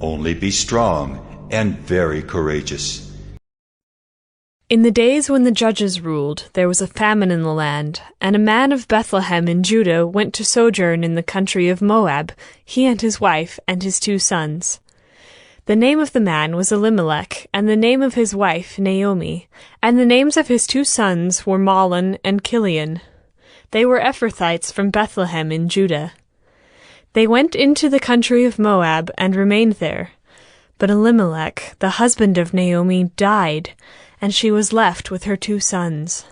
Only be strong and very courageous. In the days when the judges ruled, there was a famine in the land, and a man of Bethlehem in Judah went to sojourn in the country of Moab, he and his wife and his 2 sons. The name of the man was Elimelech, and the name of his wife Naomi, and the names of his 2 sons were Mahlon and Chilion. They were Ephrathites from Bethlehem in Judah. They went into the country of Moab and remained there. But Elimelech, the husband of Naomi, died, and she was left with her 2 sons.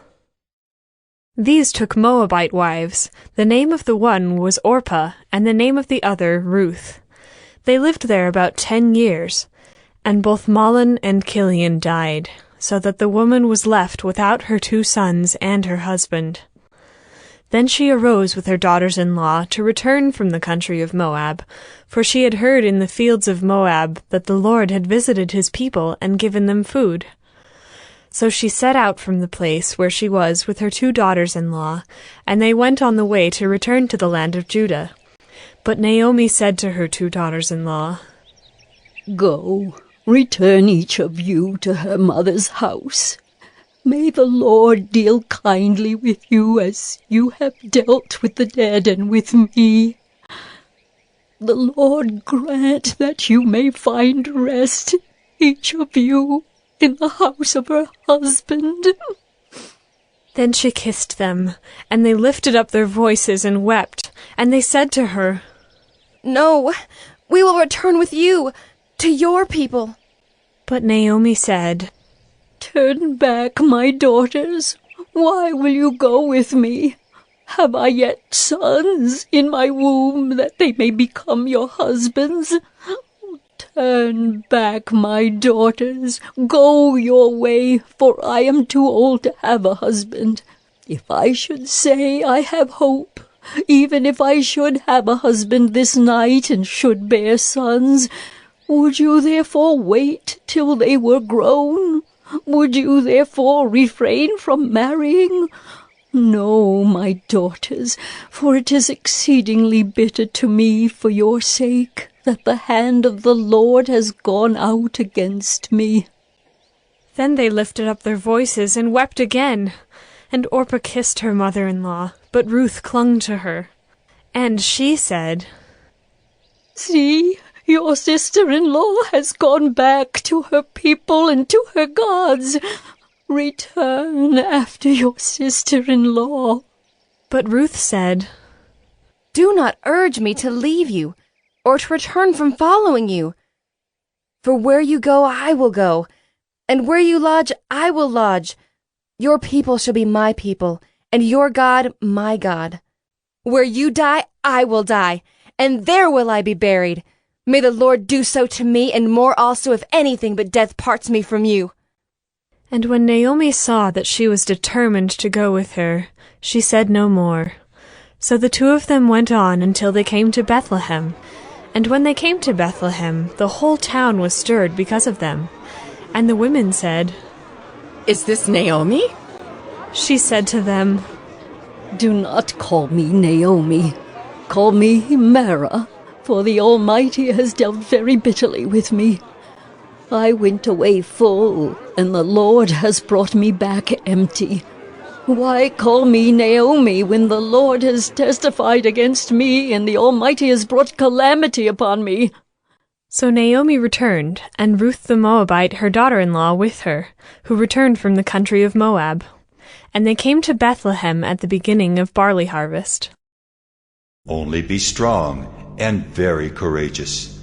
These took Moabite wives. The name of the one was Orpah, and the name of the other Ruth. They lived there about 10 years, and both Mahlon and Chilion died, so that the woman was left without her 2 sons and her husband. Then she arose with her daughters-in-law to return from the country of Moab, for she had heard in the fields of Moab that the Lord had visited his people and given them food. So she set out from the place where she was with her 2 daughters-in-law, and they went on the way to return to the land of Judah. But Naomi said to her 2 daughters-in-law, "Go, return each of you to her mother's house. May the Lord deal kindly with you as you have dealt with the dead and with me. The Lord grant that you may find rest, each of you, in the house of her husband." Then she kissed them, and they lifted up their voices and wept, and they said to her, "No, we will return with you to your people." But Naomi said, "Turn back, my daughters. Why will you go with me? Have I yet sons in my womb, that they may become your husbands? Turn back, my daughters. Go your way, for I am too old to have a husband. If I should say I have hope, even if I should have a husband this night and should bear sons, would you therefore wait till they were grown? Would you therefore refrain from marrying? No, my daughters, for it is exceedingly bitter to me for your sake that the hand of the Lord has gone out against me." Then they lifted up their voices and wept again, and Orpah kissed her mother-in-law, but Ruth clung to her. And she said, "See, your sister-in-law has gone back to her people and to her gods. Return after your sister-in-law." But Ruth said, "Do not urge me to leave you, or to return from following you. For where you go, I will go, and where you lodge, I will lodge. Your people shall be my people, and your God my God. Where you die, I will die, and there will I be buried. May the Lord do so to me, and more also, if anything but death parts me from you." And when Naomi saw that she was determined to go with her, she said no more. So the 2 of them went on until they came to Bethlehem. And when they came to Bethlehem, the whole town was stirred because of them. And the women said, "Is this Naomi?" She said to them, "Do not call me Naomi. Call me Mara, for the Almighty has dealt very bitterly with me. I went away full, and the Lord has brought me back empty. Why call me Naomi when the Lord has testified against me, and the Almighty has brought calamity upon me?" So Naomi returned, and Ruth the Moabite her daughter-in-law with her, who returned from the country of Moab. And they came to Bethlehem at the beginning of barley harvest. Only be strong and very courageous.